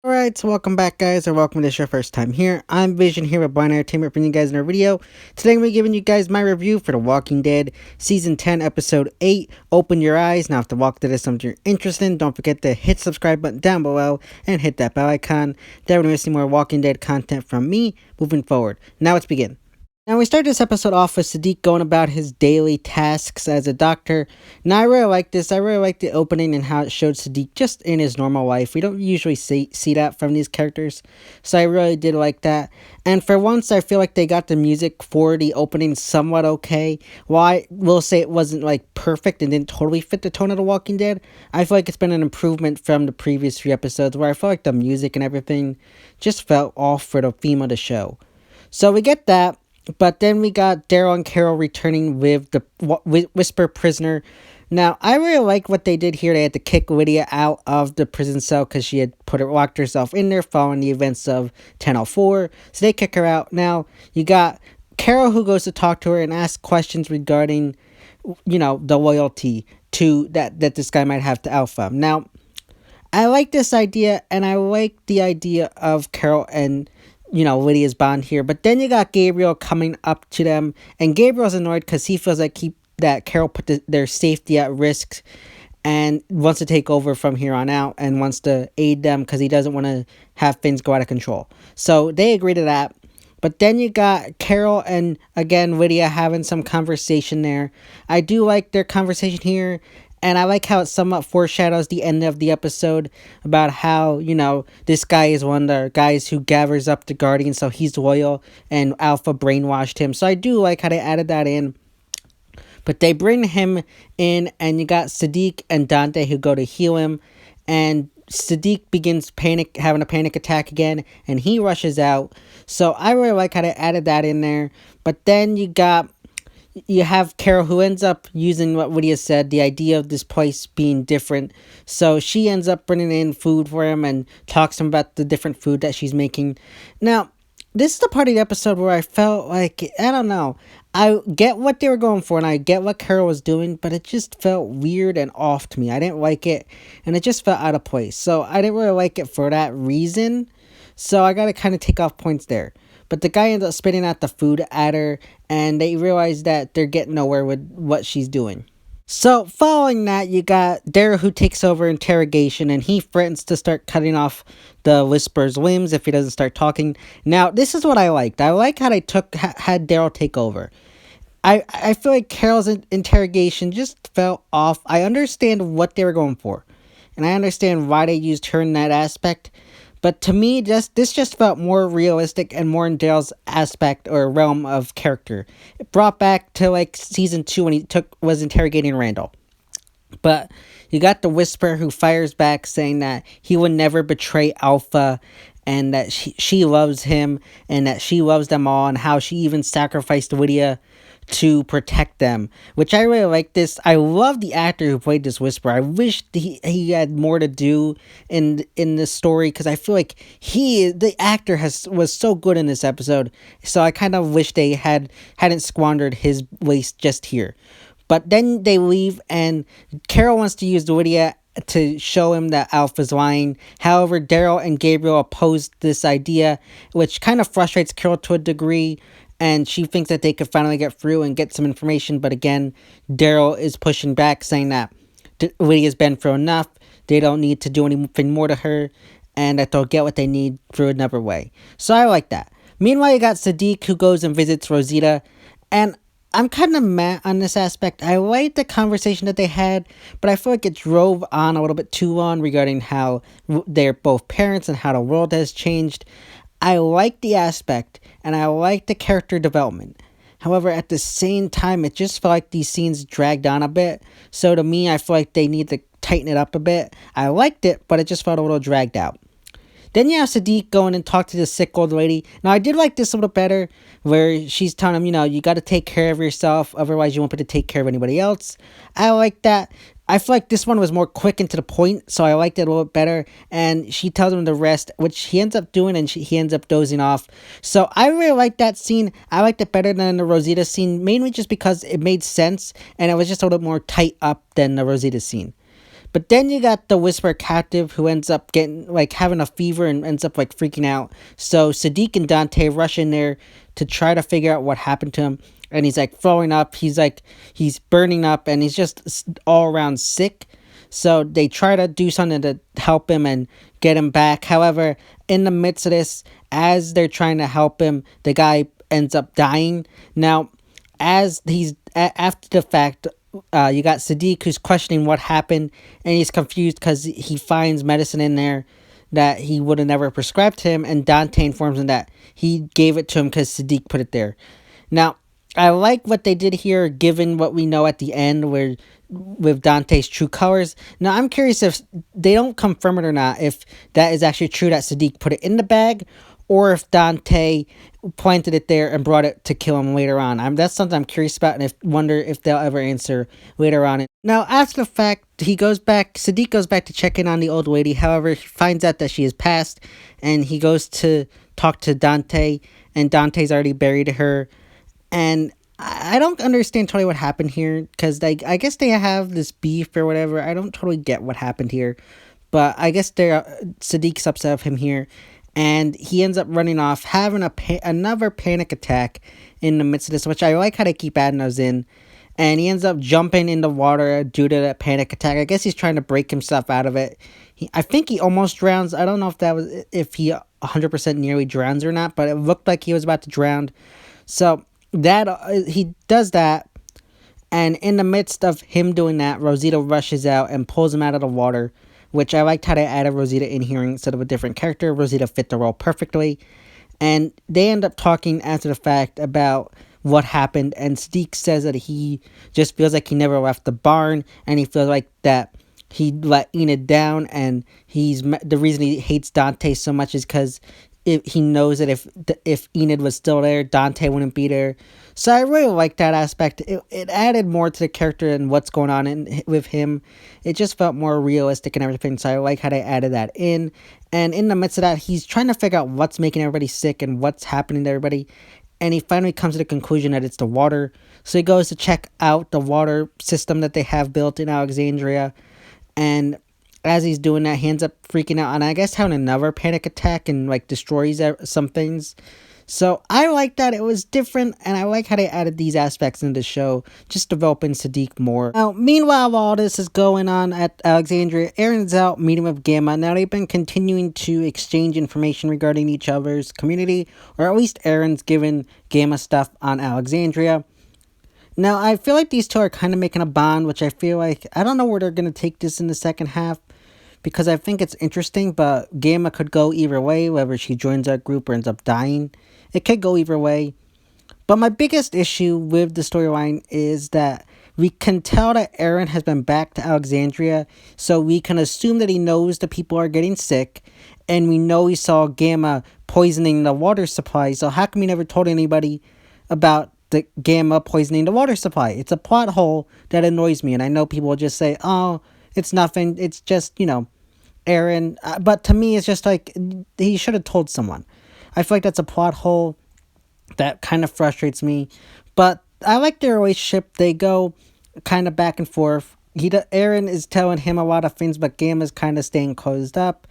Alright, so welcome back guys, or welcome to this your first time here. I'm Vision here with Blind Entertainment bringing you guys another video. Today I'm going to be giving you guys my review for The Walking Dead Season 10 Episode 8, Open Your Eyes. Now if The Walking Dead is something you're interested in, don't forget to hit subscribe button down below and hit that bell icon. That way you'll see more Walking Dead content from me moving forward. Now let's begin. Now, we start this episode off with Sadiq going about his daily tasks as a doctor. Now, I really like this. I really like the opening and how it showed Sadiq just in his normal life. We don't usually see that from these characters, so I really did like that. And for once, I feel like they got the music for the opening somewhat okay. While I will say it wasn't like perfect and didn't totally fit the tone of The Walking Dead, I feel like it's been an improvement from the previous 3 episodes where I feel like the music and everything just felt off for the theme of the show. So we get that. But then we got Daryl and Carol returning with the Whisper prisoner. Now, I really like what they did here. They had to kick Lydia out of the prison cell because she had locked herself in there following the events of 10:04. So they kick her out. Now, you got Carol who goes to talk to her and ask questions regarding, the loyalty to that this guy might have to Alpha. Now, I like this idea, and I like the idea of Carol and Lydia's bond here. But then you got Gabriel coming up to them, and Gabriel's annoyed because he feels like that Carol put their safety at risk and wants to take over from here on out and wants to aid them because he doesn't want to have things go out of control. So they agree to that. But then you got Carol and, again, Lydia having some conversation there. I do like their conversation here. And I like how it somewhat foreshadows the end of the episode about how, this guy is one of the guys who gathers up the Guardians, so he's loyal, and Alpha brainwashed him. So I do like how they added that in. But they bring him in, and you got Sadiq and Dante who go to heal him, and Sadiq begins having a panic attack again, and he rushes out. So I really like how they added that in there. But then you have Carol who ends up using what Lydia said, the idea of this place being different. So she ends up bringing in food for him and talks to him about the different food that she's making. Now, this is the part of the episode where I felt like, I don't know, I get what they were going for and I get what Carol was doing, but it just felt weird and off to me. I didn't like it, and it just felt out of place. So I didn't really like it for that reason. So I gotta kind of take off points there. But the guy ends up spitting out the food at her, and they realize that they're getting nowhere with what she's doing. So, following that, you got Daryl who takes over interrogation, and he threatens to start cutting off the Whisperer's limbs if he doesn't start talking. Now, this is what I liked. I like how they had Daryl take over. I feel like Carol's interrogation just felt off. I understand what they were going for, and I understand why they used her in that aspect. But to me, this just felt more realistic and more in Daryl's aspect or realm of character. It brought back to like season 2 when he was interrogating Randall. But you got the Whisperer who fires back saying that he would never betray Alpha and that she loves him and that she loves them all and how she even sacrificed Lydia to protect them, which I really like this. I love the actor who played this Whisperer. I wish he had more to do in this story because I feel like the actor was so good in this episode. So I kind of wish they hadn't squandered his waste just here. But then they leave, and Carol wants to use Lydia to show him that Alpha's lying. However, Daryl and Gabriel oppose this idea, which kind of frustrates Carol to a degree, and she thinks that they could finally get through and get some information. But again, Daryl is pushing back, saying that Lydia's been through enough. They don't need to do anything more to her, and that they'll get what they need through another way. So I like that. Meanwhile, you got Sadiq who goes and visits Rosita, and I'm kind of mad on this aspect. I like the conversation that they had, but I feel like it drove on a little bit too long regarding how they're both parents and how the world has changed. I like the aspect, and I like the character development. However, at the same time, it just felt like these scenes dragged on a bit. So to me, I feel like they need to tighten it up a bit. I liked it, but it just felt a little dragged out. Then you have Sadiq going and talk to the sick old lady. Now, I did like this a little better, where she's telling him, you got to take care of yourself, otherwise you won't be able to take care of anybody else. I like that. I feel like this one was more quick and to the point, so I liked it a little bit better. And she tells him the rest, which he ends up doing, and he ends up dozing off. So I really liked that scene. I liked it better than the Rosita scene, mainly just because it made sense and it was just a little bit more tight up than the Rosita scene. But then you got the Whisper captive who ends up getting like having a fever and ends up like freaking out. So Sadiq and Dante rush in there to try to figure out what happened to him. And he's like throwing up. He's burning up and he's just all around sick. So they try to do something to help him and get him back. However, in the midst of this, as they're trying to help him, the guy ends up dying. Now, as after the fact, you got Sadiq who's questioning what happened, and he's confused because he finds medicine in there that he would have never prescribed to him, and Dante informs him that he gave it to him because Sadiq put it there. Now, I like what they did here, given what we know at the end, where with Dante's true colors. Now, I'm curious if they don't confirm it or not, if that is actually true that Sadiq put it in the bag, or if Dante planted it there and brought it to kill him later on. That's something I'm curious about, and wonder if they'll ever answer later on. Now, after the fact, Sadiq goes back to check in on the old lady. However, he finds out that she has passed, and he goes to talk to Dante, and Dante's already buried her. And I don't understand totally what happened here, because I guess they have this beef or whatever. I don't totally get what happened here, but I guess Sadiq's upset of him here, and he ends up running off, having another panic attack in the midst of this, which I like how they keep adding those in. And he ends up jumping in the water due to that panic attack. I guess he's trying to break himself out of it. I think he almost drowns. I don't know if he 100% nearly drowns or not, but it looked like he was about to drown. So that he does that, and in the midst of him doing that, Rosita rushes out and pulls him out of the water, which I liked how they added Rosita in here instead of a different character. Rosita fit the role perfectly, and they end up talking after the fact about what happened, and Sadiq says that he just feels like he never left the barn, and he feels like that he let Enid down, and the reason he hates Dante so much is because he knows that if Enid was still there, Dante wouldn't be there. So I really like that aspect. It added more to the character and what's going on with him. It just felt more realistic and everything. So I like how they added that in. And in the midst of that, he's trying to figure out what's making everybody sick and what's happening to everybody. And he finally comes to the conclusion that it's the water. So he goes to check out the water system that they have built in Alexandria. And as he's doing that, he ends up freaking out and I guess having another panic attack and like destroys some things. So I like that. It was different, and I like how they added these aspects into the show, just developing Sadiq more. Now, meanwhile, all this is going on at Alexandria, Aaron's out meeting with Gamma. Now, they've been continuing to exchange information regarding each other's community, or at least Aaron's giving Gamma stuff on Alexandria. Now, I feel like these two are kind of making a bond, which I feel like, I don't know where they're going to take this in the second half, because I think it's interesting, but Gamma could go either way, whether she joins that group or ends up dying. It could go either way. But my biggest issue with the storyline is that we can tell that Aaron has been back to Alexandria, so we can assume that he knows the people are getting sick, and we know he saw Gamma poisoning the water supply, so how come he never told anybody about the Gamma poisoning the water supply? It's a plot hole that annoys me, and I know people will just say, oh, it's nothing, it's just, Aaron, but to me, it's just like, he should have told someone. I feel like that's a plot hole that kind of frustrates me, but I like their relationship. They go kind of back and forth. Aaron is telling him a lot of things, but Gamma's kind of staying closed up.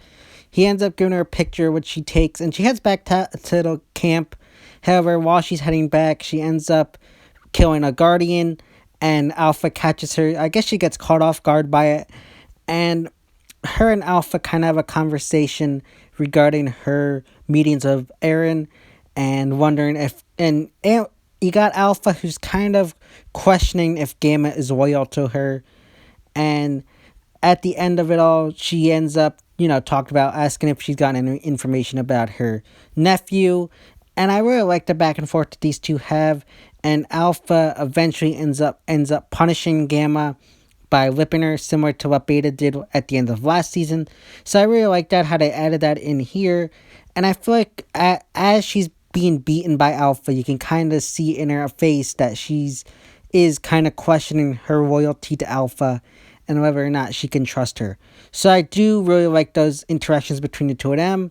He ends up giving her a picture, which she takes, and she heads back to the camp. However, while she's heading back, she ends up killing a guardian, and Alpha catches her. I guess she gets caught off guard by it, and her and Alpha kind of have a conversation regarding her meetings of Aaron and wondering and you got Alpha who's kind of questioning if Gamma is loyal to her, and at the end of it all, she ends up, talked about asking if she's gotten any information about her nephew, and I really like the back and forth that these two have, and Alpha eventually ends up punishing Gamma by whipping her, similar to what Beta did at the end of last season. So I really like that, how they added that in here. And I feel like as she's being beaten by Alpha, you can kind of see in her face that is kind of questioning her loyalty to Alpha. and whether or not she can trust her. So I do really like those interactions between the two of them.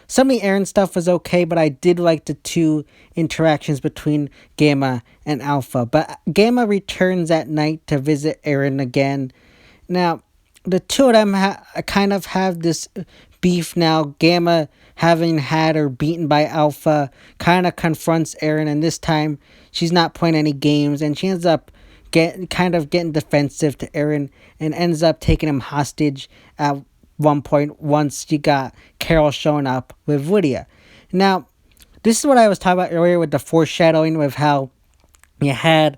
Some of the Eren stuff was okay, but I did like the two interactions between Gamma and Alpha. But Gamma returns at night to visit Eren again. Now, the two of them kind of have this beef now. Gamma, having had her beaten by Alpha, kind of confronts Eren, and this time she's not playing any games, and she ends up getting defensive to Eren and ends up taking him hostage at one point once you got Carol showing up with Lydia. Now, this is what I was talking about earlier with the foreshadowing with how you had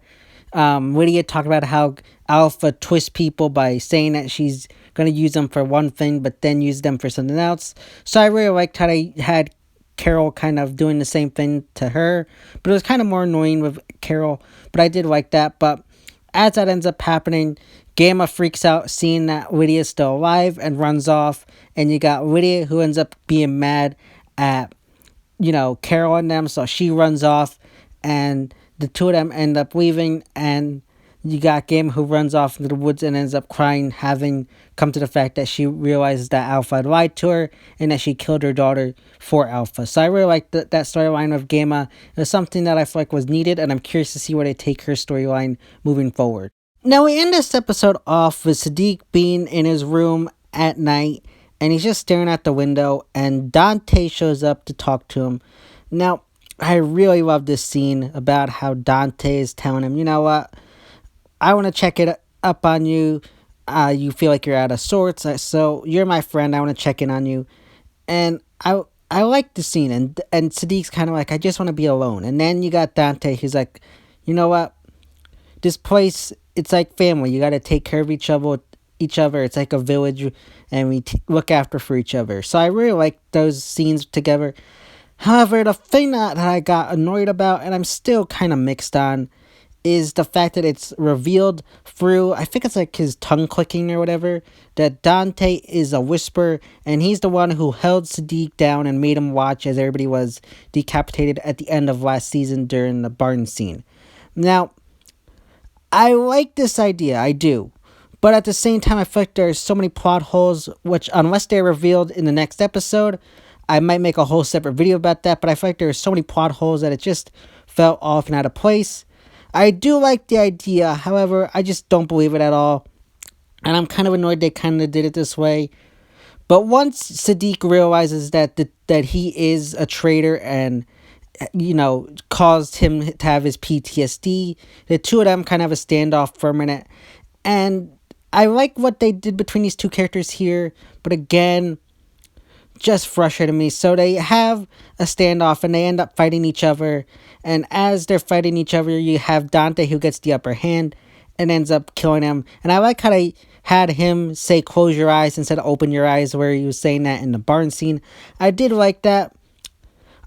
Lydia talk about how Alpha twists people by saying that she's going to use them for one thing but then use them for something else. So I really liked how they had Carol kind of doing the same thing to her, but it was kind of more annoying with Carol, but I did like that. But as that ends up happening, Gamma freaks out seeing that Lydia's still alive and runs off, and you got Lydia who ends up being mad at, Carol and them, so she runs off, and the two of them end up leaving, and you got Gamma who runs off into the woods and ends up crying, having come to the fact that she realizes that Alpha had lied to her and that she killed her daughter for Alpha. So I really like that storyline of Gamma. It was something that I feel like was needed, and I'm curious to see where they take her storyline moving forward. Now, we end this episode off with Sadiq being in his room at night, and he's just staring out the window, and Dante shows up to talk to him. Now, I really love this scene about how Dante is telling him, you know what, I want to check it up on you. You feel like you're out of sorts, so you're my friend. I want to check in on you. And I like the scene, and Sadiq's kind of like, I just want to be alone. And then you got Dante, who's like, you know what, this place, it's like family. You got to take care of each other. It's like a village, and we look after for each other. So I really like those scenes together. However, the thing that I got annoyed about, and I'm still kind of mixed on, is the fact that it's revealed through, I think it's like his tongue clicking or whatever, that Dante is a whisperer, and he's the one who held Sadiq down and made him watch as everybody was decapitated at the end of last season during the barn scene. Now, I like this idea, I do. But at the same time, I feel like there's so many plot holes, which, unless they're revealed in the next episode, I might make a whole separate video about that. But I feel like there's so many plot holes that it just felt off and out of place. I do like the idea, however, I just don't believe it at all. And I'm kind of annoyed they kind of did it this way. But once Sadiq realizes that he is a traitor and caused him to have his PTSD. The two of them kind of have a standoff for a minute. And I like what they did between these two characters here, but again, just frustrated me. So they have a standoff and they end up fighting each other. And as they're fighting each other, you have Dante who gets the upper hand and ends up killing him. And I like how they had him say close your eyes instead of open your eyes, where he was saying that in the barn scene. I did like that.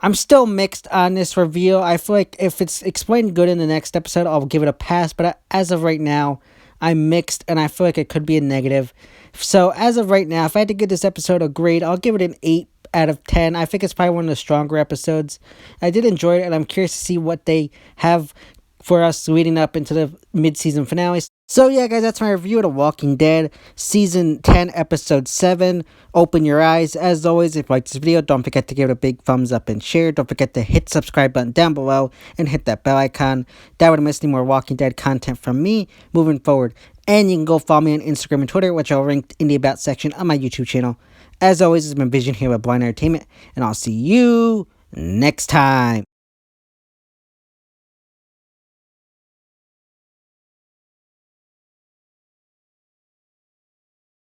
I'm still mixed on this reveal. I feel like if it's explained good in the next episode, I'll give it a pass. But as of right now, I'm mixed, and I feel like it could be a negative. So as of right now, if I had to give this episode a grade, I'll give it an 8 out of 10. I think it's probably one of the stronger episodes. I did enjoy it, and I'm curious to see what they have for us leading up into the mid-season finale. So yeah, guys, that's my review of The Walking Dead, Season 10, Episode 7, Open Your Eyes. As always, if you liked this video, don't forget to give it a big thumbs up and share. Don't forget to hit subscribe button down below and hit that bell icon. That would miss any more Walking Dead content from me moving forward. And you can go follow me on Instagram and Twitter, which I'll link in the About section on my YouTube channel. As always, it's been Vision here with Blind Entertainment, and I'll see you next time.